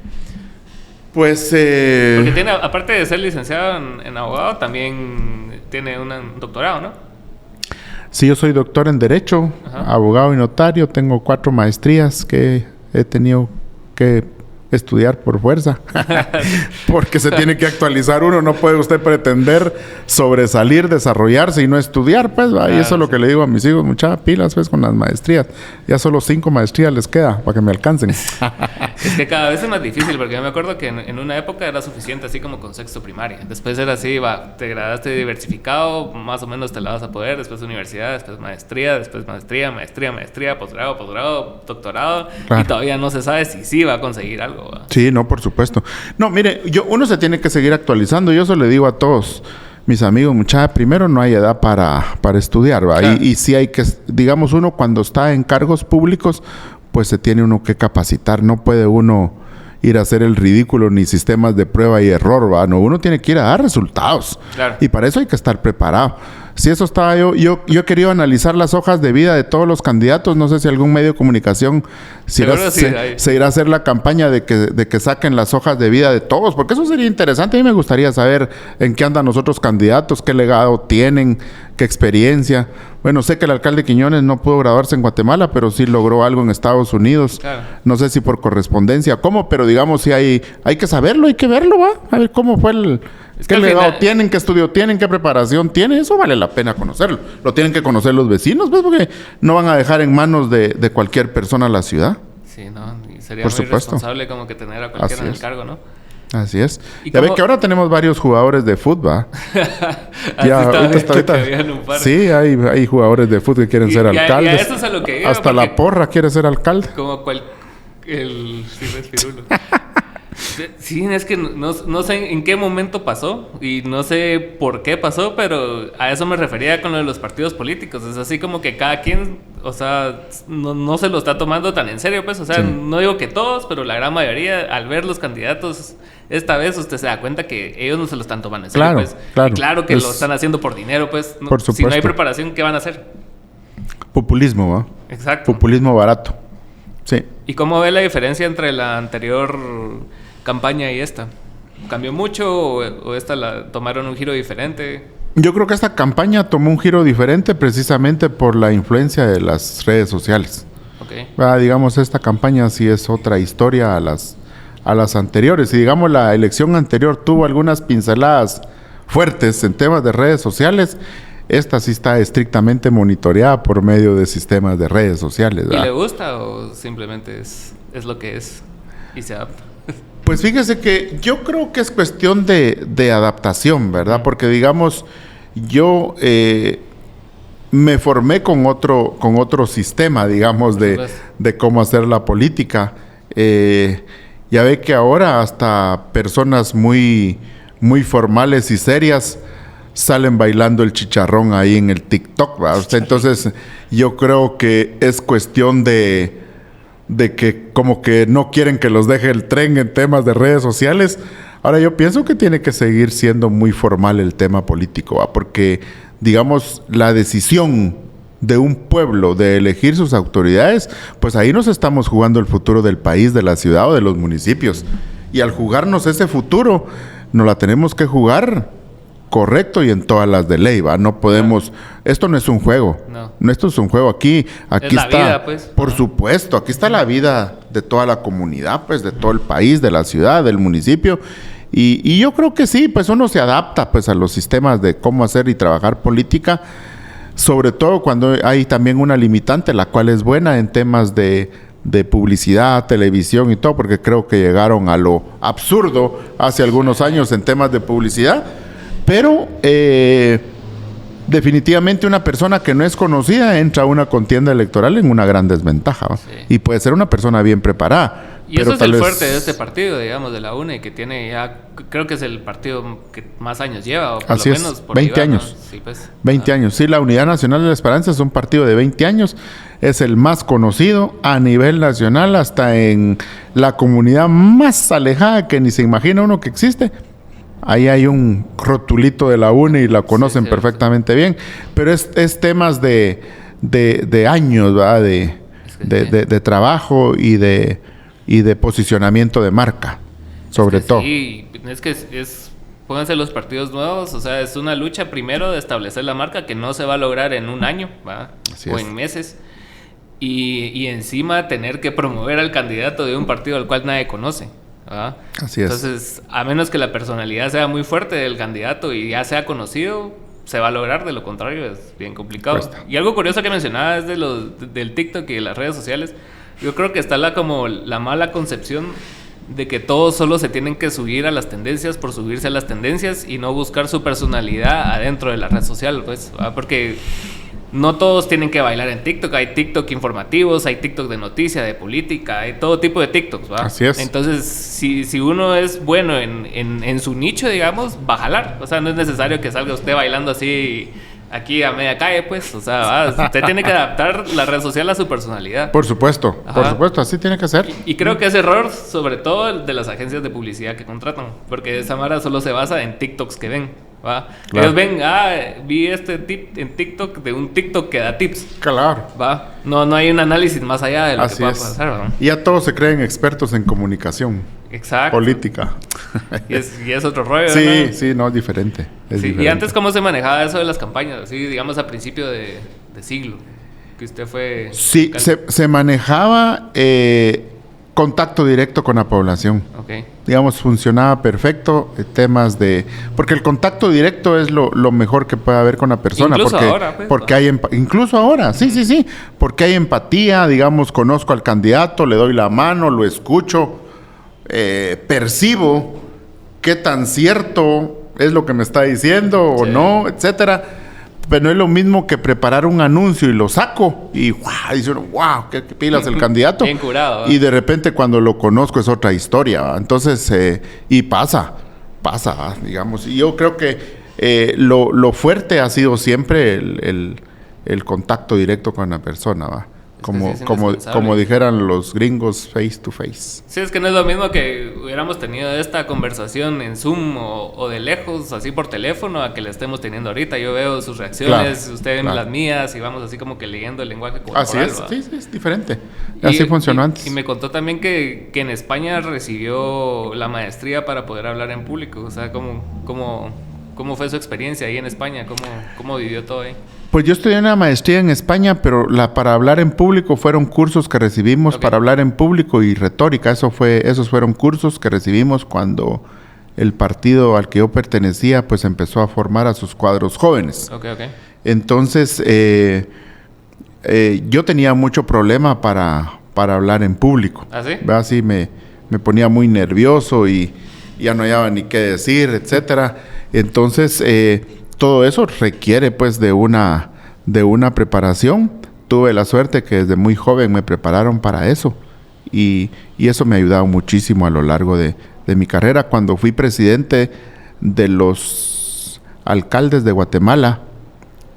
Pues... Porque tiene, aparte de ser licenciado en abogado, también tiene un doctorado, ¿no? Sí, yo soy doctor en Derecho, abogado y notario. Tengo 4 maestrías que he tenido que estudiar por fuerza. Porque se tiene que actualizar uno. No puede usted pretender sobresalir, desarrollarse y no estudiar, pues. Y eso es lo que le digo a mis hijos. Muchas pilas, pues, con las maestrías. Ya solo 5 maestrías les queda para que me alcancen. Es que cada vez es más difícil, porque yo me acuerdo que en una época era suficiente así como con sexto primaria. Después era así, te graduaste diversificado, más o menos te la vas a poder. Después universidad, después maestría, posgrado, doctorado. Claro. Y todavía no se sabe si sí va a conseguir algo. Sí, no, por supuesto. No, mire, uno se tiene que seguir actualizando. Yo eso le digo a todos mis amigos, primero no hay edad para estudiar, ¿va? Claro. Y sí hay que, digamos, uno cuando está en cargos públicos, pues se tiene uno que capacitar. No puede uno ir a hacer el ridículo ni sistemas de prueba y error, ¿va? No, uno tiene que ir a dar resultados. Claro. Y para eso hay que estar preparado. Si eso estaba yo he querido analizar las hojas de vida de todos los candidatos. No sé si algún medio de comunicación se irá a hacer la campaña de que saquen las hojas de vida de todos, porque eso sería interesante. A mí me gustaría saber en qué andan los otros candidatos, qué legado tienen, qué experiencia. Bueno, sé que el alcalde Quiñones no pudo graduarse en Guatemala, pero sí logró algo en Estados Unidos. Claro. No sé si por correspondencia o cómo, pero digamos, sí hay que saberlo, hay que verlo, ¿va? A ver cómo fue ¿qué legado tienen? ¿Qué estudio tienen? ¿Qué preparación tienen? Eso vale la pena conocerlo. Lo tienen que conocer los vecinos, pues, porque no van a dejar en manos de cualquier persona la ciudad. Sí, ¿no? Y sería muy irresponsable como que tener a cualquiera en el cargo, ¿no? Así es. Ya ve que ahora tenemos varios jugadores de fútbol. Ahorita. Sí, hay jugadores de fútbol que quieren ser alcaldes. Eso es a lo que iba, hasta la porra quiere ser alcalde. Como el Respirulo. Sí, es que no sé en qué momento pasó y no sé por qué pasó, pero a eso me refería con lo de los partidos políticos. Es así como que cada quien, o sea, no se lo está tomando tan en serio, pues. O sea, no digo que todos, pero la gran mayoría, al ver los candidatos, esta vez usted se da cuenta que ellos no se lo están tomando en serio, pues. Claro que lo están haciendo por dinero, pues. Por supuesto. Si no hay preparación, ¿qué van a hacer? Populismo, ¿va? Exacto. Populismo barato. Sí. ¿Y cómo ve la diferencia entre la anterior campaña y esta? ¿Cambió mucho o esta tomaron un giro diferente? Yo creo que esta campaña tomó un giro diferente precisamente por la influencia de las redes sociales. Okay. Digamos, esta campaña sí es otra historia a las anteriores. Y digamos, la elección anterior tuvo algunas pinceladas fuertes en temas de redes sociales. Esta sí está estrictamente monitoreada por medio de sistemas de redes sociales, ¿verdad? ¿Y le gusta o simplemente es lo que es y se adapta? Pues fíjese que yo creo que es cuestión de adaptación, ¿verdad? Porque digamos, yo me formé con otro sistema, digamos, de cómo hacer la política. Ya ve que ahora hasta personas muy, muy formales y serias salen bailando el chicharrón ahí en el TikTok, ¿verdad? Entonces, yo creo que es cuestión de que como que no quieren que los deje el tren en temas de redes sociales. Ahora, yo pienso que tiene que seguir siendo muy formal el tema político, ¿va? Porque, digamos, la decisión de un pueblo de elegir sus autoridades, pues ahí nos estamos jugando el futuro del país, de la ciudad o de los municipios. Y al jugarnos ese futuro, nos la tenemos que jugar correcto y en todas las de ley, ¿va? No podemos... Esto no es un juego. No, esto es un juego. Aquí es la está... vida, pues. Por supuesto, aquí está la vida de toda la comunidad, pues, de todo el país, de la ciudad, del municipio. Y yo creo que sí, pues uno se adapta, pues, a los sistemas de cómo hacer y trabajar política, sobre todo cuando hay también una limitante, la cual es buena en temas de publicidad, televisión y todo, porque creo que llegaron a lo absurdo hace algunos años en temas de publicidad. Pero definitivamente una persona que no es conocida entra a una contienda electoral en una gran desventaja. Sí. Y puede ser una persona bien preparada. Y eso es el fuerte de este partido, digamos, de la UNE, que tiene ya, creo que es el partido que más años lleva, o por así lo es, menos por 20 llevar, años. ¿no? Sí, pues. 20 años. Sí, la Unidad Nacional de la Esperanza es un partido de 20 años. Es el más conocido a nivel nacional, hasta en la comunidad más alejada que ni se imagina uno que existe. Ahí hay un rotulito de la UNE y la conocen perfectamente bien. Pero es temas de años, ¿verdad? De trabajo y de posicionamiento de marca, sobre todo. Sí, es que pónganse los partidos nuevos, o sea, es una lucha primero de establecer la marca que no se va a lograr en un año, ¿va? O en meses. Y encima tener que promover al candidato de un partido al cual nadie conoce. ¿Ah? Así es. Entonces, a menos que la personalidad sea muy fuerte del candidato y ya sea conocido, se va a lograr. De lo contrario, es bien complicado. Y algo curioso que mencionaba es del TikTok y de las redes sociales. Yo creo que está como la mala concepción de que todos solo se tienen que subir a las tendencias por subirse a las tendencias y no buscar su personalidad adentro de la red social, pues, ¿va? Porque no todos tienen que bailar en TikTok. Hay TikTok informativos, hay TikTok de noticia, de política, hay todo tipo de TikToks, ¿va? Así es. Entonces, si uno es bueno en su nicho, digamos, va a jalar. O sea, no es necesario que salga usted bailando así aquí a media calle, pues. O sea, usted tiene que adaptar la red social a su personalidad. Por supuesto, así tiene que ser. Y creo que ese error, sobre todo de las agencias de publicidad que contratan, porque esa mara solo se basa en TikToks que ven. ¿Va? Claro. Ellos ven, vi este tip en TikTok de un TikTok que da tips. Claro. ¿Va? No hay un análisis más allá de lo que pueda pasar, ¿no? Y ya todos se creen expertos en comunicación. Exacto. Política. Y es otro rollo, sí, ¿no? Sí, no, es diferente. Y antes, ¿cómo se manejaba eso de las campañas? Así, digamos, a principio de siglo. Que usted fue... Sí, se manejaba contacto directo con la población. Okay. Digamos, funcionaba perfecto temas de... Porque el contacto directo es lo mejor que puede haber con la persona. Incluso ahora, pues. Porque hay incluso ahora, sí. Porque hay empatía, digamos, conozco al candidato, le doy la mano, lo escucho, percibo qué tan cierto es lo que me está diciendo o no, etcétera. Pero no es lo mismo que preparar un anuncio y lo saco y dice uno, wow, qué pilas el candidato. Bien curado, ¿eh? Y de repente cuando lo conozco es otra historia, ¿va? Entonces, y pasa, digamos. Y yo creo que lo fuerte ha sido siempre el contacto directo con la persona, ¿va? Como dijeran los gringos, face to face. Sí, es que no es lo mismo que hubiéramos tenido esta conversación en Zoom o de lejos, así por teléfono, a que la estemos teniendo ahorita. Yo veo sus reacciones, usted ve las mías y vamos así como que leyendo el lenguaje corporal. Así es, sí, es diferente. Así funcionó antes. Y me contó también que en España recibió la maestría para poder hablar en público. O sea, ¿cómo fue su experiencia ahí en España? ¿Cómo vivió todo ahí? Pues yo estudié una maestría en España, pero para hablar en público fueron cursos que recibimos para hablar en público y retórica. Esos fueron cursos que recibimos cuando el partido al que yo pertenecía pues empezó a formar a sus cuadros jóvenes. Okay. Entonces, yo tenía mucho problema para hablar en público. ¿Ah, sí? Así me ponía muy nervioso y ya no hallaba ni qué decir, etcétera. Entonces, todo eso requiere pues de una preparación. Tuve la suerte que desde muy joven me prepararon para eso y eso me ha ayudado muchísimo a lo largo de mi carrera. Cuando fui presidente de los alcaldes de Guatemala,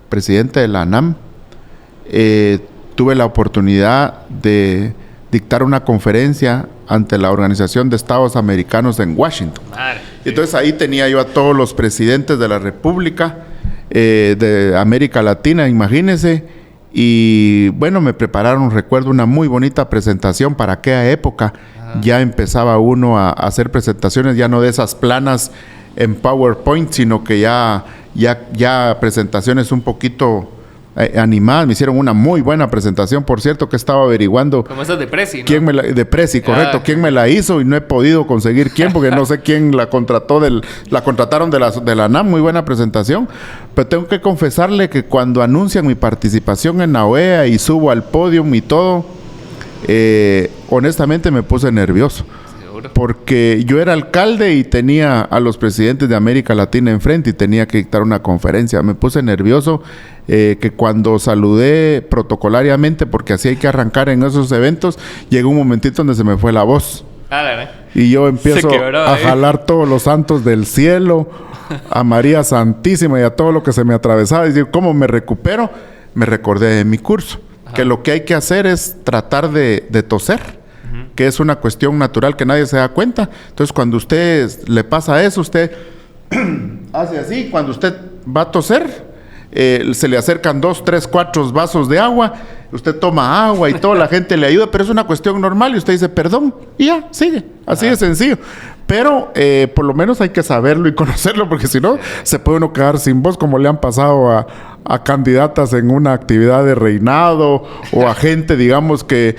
presidente de la ANAM, tuve la oportunidad de dictar una conferencia ante la Organización de Estados Americanos en Washington. Entonces ahí tenía yo a todos los presidentes de la República, de América Latina, imagínense, Y bueno, me prepararon, recuerdo, una muy bonita presentación para aquella época. Ya empezaba uno a hacer presentaciones, ya no de esas planas en PowerPoint, sino que ya presentaciones un poquito animadas. Me hicieron una muy buena presentación, por cierto, que estaba averiguando. Como esas de Prezi, ¿no? De Prezi, correcto. ¿Quién me la hizo? Y no he podido conseguir quién, porque no sé quién la contrató. La contrataron de la NAM. Muy buena presentación. Pero tengo que confesarle que cuando anuncian mi participación en la OEA y subo al podio y todo, honestamente me puse nervioso. Porque yo era alcalde y tenía a los presidentes de América Latina enfrente y tenía que dictar una conferencia. Me puse nervioso que cuando saludé protocolariamente, porque así hay que arrancar en esos eventos, llegó un momentito donde se me fue la voz. Y yo empiezo a jalar todos los santos del cielo, a María Santísima y a todo lo que se me atravesaba. Y digo, ¿cómo me recupero? Me recordé de mi curso. Que lo que hay que hacer es tratar de toser, que es una cuestión natural que nadie se da cuenta. Entonces, cuando usted le pasa eso, usted hace así. Cuando usted va a toser, se le acercan 2, 3, 4 vasos de agua. Usted toma agua y toda la gente le ayuda, pero es una cuestión normal. Y usted dice, perdón, y ya, sigue. Así de sencillo. Pero por lo menos hay que saberlo y conocerlo, porque si no, se puede uno quedar sin voz, como le han pasado a candidatas en una actividad de reinado, o a gente, digamos, que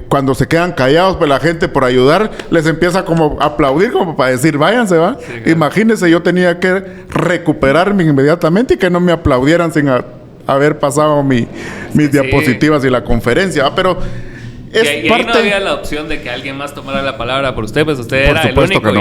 cuando se quedan callados, pues la gente por ayudar les empieza como a aplaudir, como para decir, váyanse, ¿va? Sí, claro. Imagínense, yo tenía que recuperarme inmediatamente y que no me aplaudieran sin haber pasado mis diapositivas y la conferencia, ¿va? Pero y ahí no había la opción de que alguien más tomara la palabra por usted, pues usted era el único.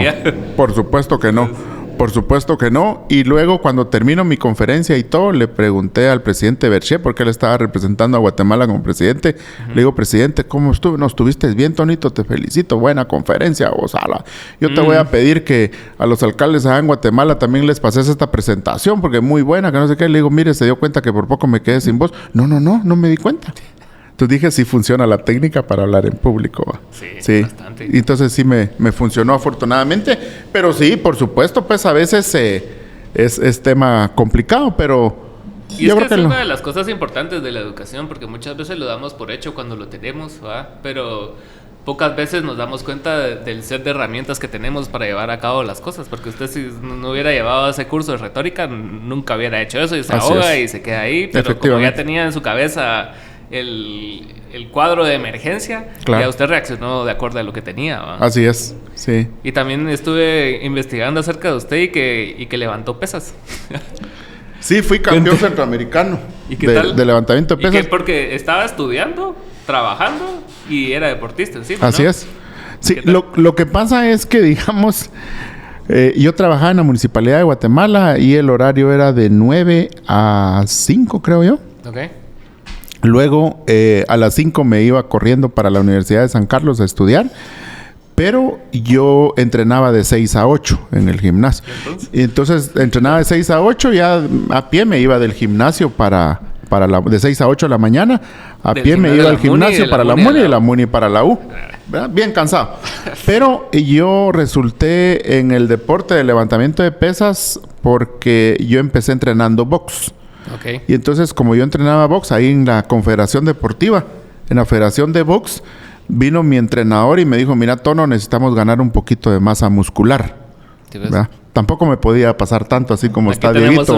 Por supuesto que no. Por supuesto que no. Y luego, cuando termino mi conferencia y todo, le pregunté al presidente Berché, porque él estaba representando a Guatemala como presidente. Le digo, presidente, ¿cómo estuvo? ¿No estuviste bien, Tonito? Te felicito. Buena conferencia, Osala. Yo te voy a pedir que a los alcaldes allá en Guatemala también les pases esta presentación, porque es muy buena, que no sé qué. Le digo, mire, se dio cuenta que por poco me quedé sin voz. No me di cuenta. Entonces dije, sí funciona la técnica para hablar en público. Sí, bastante. Y entonces sí me funcionó afortunadamente. Pero sí, por supuesto, pues a veces es tema complicado, pero y yo creo que es una de las cosas importantes de la educación, porque muchas veces lo damos por hecho cuando lo tenemos, ¿va? Pero pocas veces nos damos cuenta del set de herramientas que tenemos para llevar a cabo las cosas, porque usted si no hubiera llevado ese curso de retórica, nunca hubiera hecho eso y se ahoga y se queda ahí, pero como ya tenía en su cabeza el cuadro de emergencia, claro, ya usted reaccionó de acuerdo a lo que tenía, ¿va? Así es, sí. Y también estuve investigando acerca de usted y que levantó pesas. Sí, fui campeón centroamericano. ¿Y qué tal? De levantamiento de pesas. ¿Y qué? Porque estaba estudiando, trabajando y era deportista encima, Así ¿no? es. Sí, lo que pasa es que, digamos, yo trabajaba en la Municipalidad de Guatemala y el horario era de 9 a 5, creo yo. Ok. Luego, a las 5 me iba corriendo para la Universidad de San Carlos a estudiar, pero yo entrenaba de 6 a 8 en el gimnasio. Y entonces entrenaba de 6 a 8, ya a pie me iba del gimnasio de 6 a 8 de la mañana, a pie me iba al gimnasio para la MUNI y de la MUNI para la U. ¿Verdad? Bien cansado. Pero yo resulté en el deporte de levantamiento de pesas porque yo empecé entrenando box. Okay. Y entonces, como yo entrenaba box ahí en la Confederación Deportiva, en la Federación de Box, vino mi entrenador y me dijo, mira, Tono, necesitamos ganar un poquito de masa muscular. Tampoco me podía pasar tanto así como aquí está Dieguito.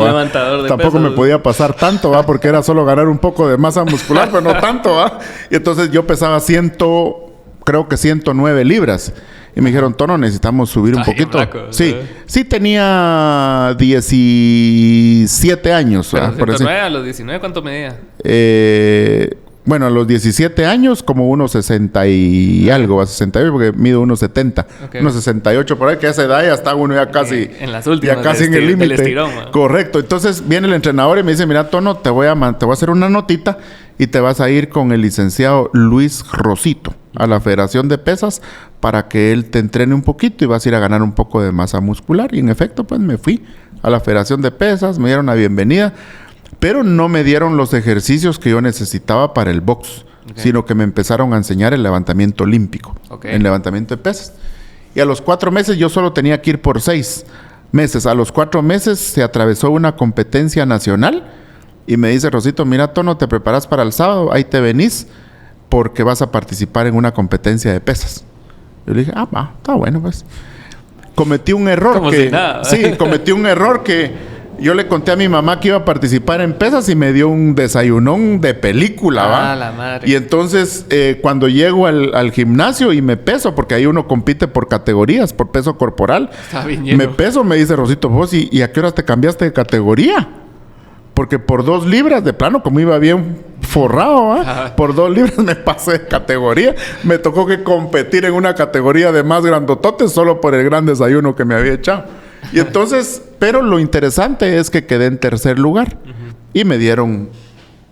Tampoco me podía pasar tanto, ¿va? Porque era solo ganar un poco de masa muscular, pero no tanto, ¿va? Y entonces yo pesaba 109 libras. Y me dijeron, Tono, necesitamos subir un poquito. Flaco, sí, sí tenía 17 años. Pero 109, a los 19, ¿cuánto medía? Bueno, a los 17 años, como unos 60 y algo, a 68, porque mido unos 70. Okay. Unos 68 por ahí, que a esa edad ya está uno ya casi... En las últimas. Ya casi en el límite. Correcto. Entonces viene el entrenador y me dice, mira, Tono, te voy a hacer una notita y te vas a ir con el licenciado Luis Rosito a la Federación de Pesas para que él te entrene un poquito y vas a ir a ganar un poco de masa muscular. Y en efecto, pues me fui a la Federación de Pesas, me dieron la bienvenida, pero no me dieron los ejercicios que yo necesitaba para el box, sino que me empezaron a enseñar el levantamiento olímpico, en levantamiento de pesas. Y a los 4 meses yo solo tenía que ir por 6 meses. A los 4 meses se atravesó una competencia nacional y me dice, Rosito, mira, Tono, te preparas para el sábado, ahí te venís, porque vas a participar en una competencia de pesas. Yo le dije, va, está bueno, pues. Cometí un error como que... si nada. Sí, cometí un error que... Yo le conté a mi mamá que iba a participar en pesas y me dio un desayunón de película, ¿va? La madre. Y entonces, cuando llego al gimnasio y me peso, porque ahí uno compite por categorías, por peso corporal. Está bien lleno. Me peso, me dice Rosito, vos, ¿y a qué hora te cambiaste de categoría? Porque por 2 libras, de plano, como iba bien forrado, ¿va? Por 2 libras me pasé de categoría. Me tocó que competir en una categoría de más grandototes solo por el gran desayuno que me había echado. Y entonces, pero lo interesante es que quedé en tercer lugar y me dieron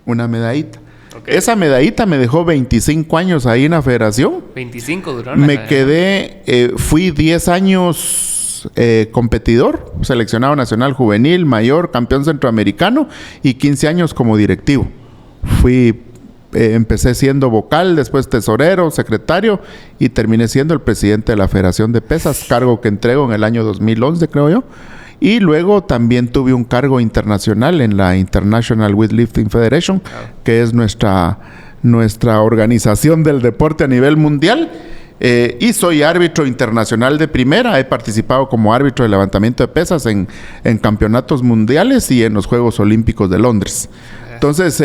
una medallita. Okay. Esa medallita me dejó 25 años ahí en la federación. 25 duró. Me quedé, fui 10 años competidor, seleccionado nacional juvenil, mayor, campeón centroamericano y 15 años como directivo. Empecé siendo vocal, después tesorero, secretario y terminé siendo el presidente de la Federación de Pesas, cargo que entrego en el año 2011, creo yo. Y luego también tuve un cargo internacional en la International Weightlifting Federation, que es nuestra organización del deporte a nivel mundial. Y soy árbitro internacional de primera. He participado como árbitro de levantamiento de pesas en campeonatos mundiales y en los Juegos Olímpicos de Londres. Entonces,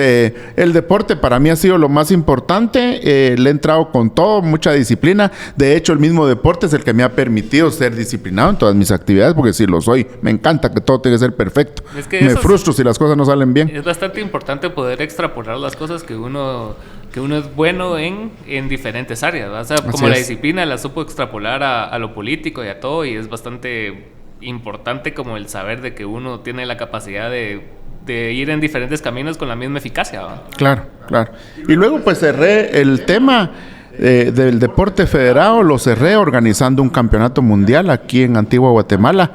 el deporte para mí ha sido lo más importante. Le he entrado con todo, mucha disciplina. De hecho, el mismo deporte es el que me ha permitido ser disciplinado en todas mis actividades, porque sí lo soy. Me encanta que todo tenga que ser perfecto. Es que me frustro si las cosas no salen bien. Es bastante importante poder extrapolar las cosas que uno es bueno en diferentes áreas, ¿verdad? O sea, como la disciplina la supo extrapolar a lo político y a todo, y es bastante importante como el saber de que uno tiene la capacidad de ir en diferentes caminos con la misma eficacia, ¿verdad? Claro. Y luego pues cerré el tema del deporte federado, lo cerré organizando un campeonato mundial aquí en Antigua Guatemala.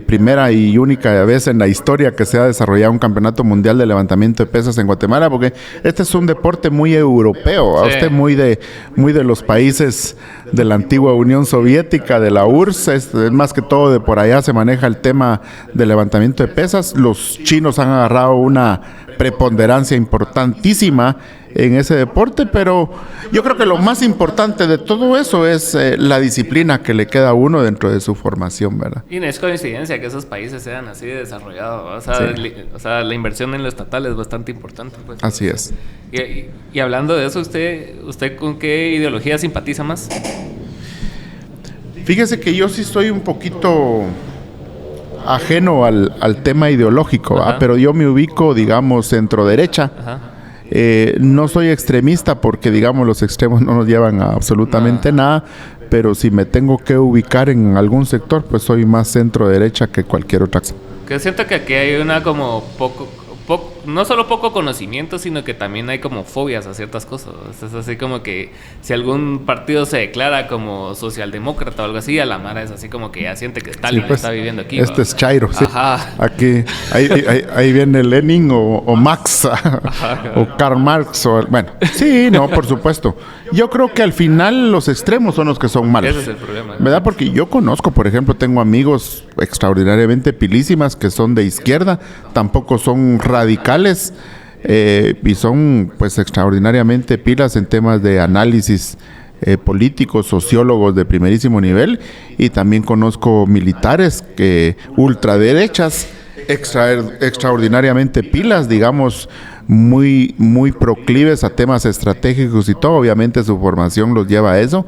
Primera y única vez en la historia que se ha desarrollado un campeonato mundial de levantamiento de pesas en Guatemala, porque este es un deporte muy europeo, sí. Usted muy de los países de la antigua Unión Soviética, de la URSS, es más que todo de por allá se maneja el tema de levantamiento de pesas. Los chinos han agarrado una preponderancia importantísima en ese deporte, pero yo creo que lo más importante de todo eso es la disciplina que le queda a uno dentro de su formación, ¿verdad? Y no es coincidencia que esos países sean así de desarrollados, o sea, la inversión en lo estatal es bastante importante, pues. Así es. Y hablando de eso, ¿usted con qué ideología simpatiza más? Fíjese que yo sí soy un poquito ajeno al tema ideológico, pero yo me ubico, digamos, centro-derecha. Ajá. No soy extremista porque, digamos, los extremos no nos llevan a absolutamente nada, pero si me tengo que ubicar en algún sector, pues soy más centro-derecha que cualquier otra cosa. Que siento que aquí hay una como no solo poco conocimiento, sino que también hay como fobias a ciertas cosas. Es así como que si algún partido se declara como socialdemócrata o algo así, a la mara es así como que ya siente que Stalin está viviendo aquí. Este es Chairo, sí. Ajá. Aquí, ahí viene Lenin o Marx, o Karl Marx, bueno. Sí, no, por supuesto. Yo creo que al final los extremos son los que son malos. Ese es el problema. ¿Verdad? Porque yo conozco, por ejemplo, tengo amigos extraordinariamente pilísimas que son de izquierda, tampoco son radicales, y son pues extraordinariamente pilas en temas de análisis políticos, sociólogos de primerísimo nivel, y también conozco militares que ultraderechas extraordinariamente pilas, digamos, muy proclives a temas estratégicos y todo. Obviamente su formación los lleva a eso,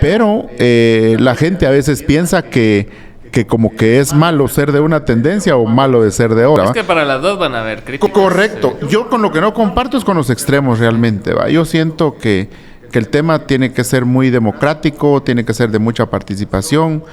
pero la gente a veces piensa que como que es malo ser de una tendencia o malo de ser de otra. Es que para las dos van a haber críticas. Correcto. Yo con lo que no comparto es con los extremos realmente, ¿va? Yo siento que el tema tiene que ser muy democrático, tiene que ser de mucha participación.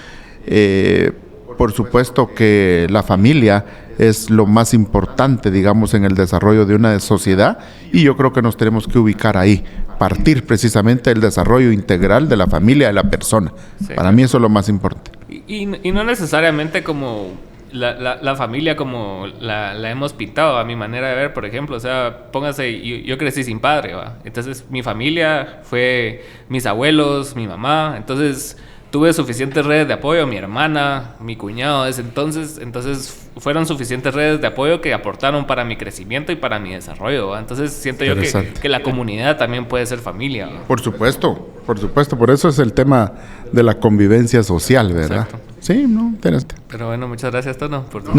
Por supuesto que la familia es lo más importante, digamos, en el desarrollo de una sociedad, y yo creo que nos tenemos que ubicar ahí, partir precisamente del desarrollo integral de la familia, de la persona. Sí. Para mí eso es lo más importante. Y no necesariamente como la familia como la hemos pintado, a mi manera de ver, por ejemplo. O sea, póngase, yo crecí sin padre, ¿va? Entonces mi familia fue mis abuelos, mi mamá. Entonces tuve suficientes redes de apoyo, mi hermana, mi cuñado de ese entonces fueron suficientes redes de apoyo que aportaron para mi crecimiento y para mi desarrollo, ¿va? Entonces siento yo que la comunidad también puede ser familia, ¿va? Por supuesto, por eso es el tema de la convivencia social, ¿verdad? Exacto. Sí, no, interesante. Pero bueno, muchas gracias, Tono, por tu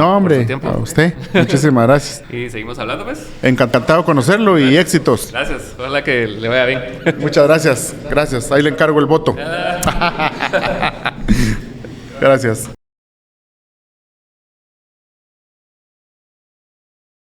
tiempo. A usted, muchísimas gracias. Y seguimos hablando, pues. Encantado de conocerlo y éxitos. Gracias, ojalá que le vaya bien. Muchas gracias, ahí le encargo el voto. Gracias.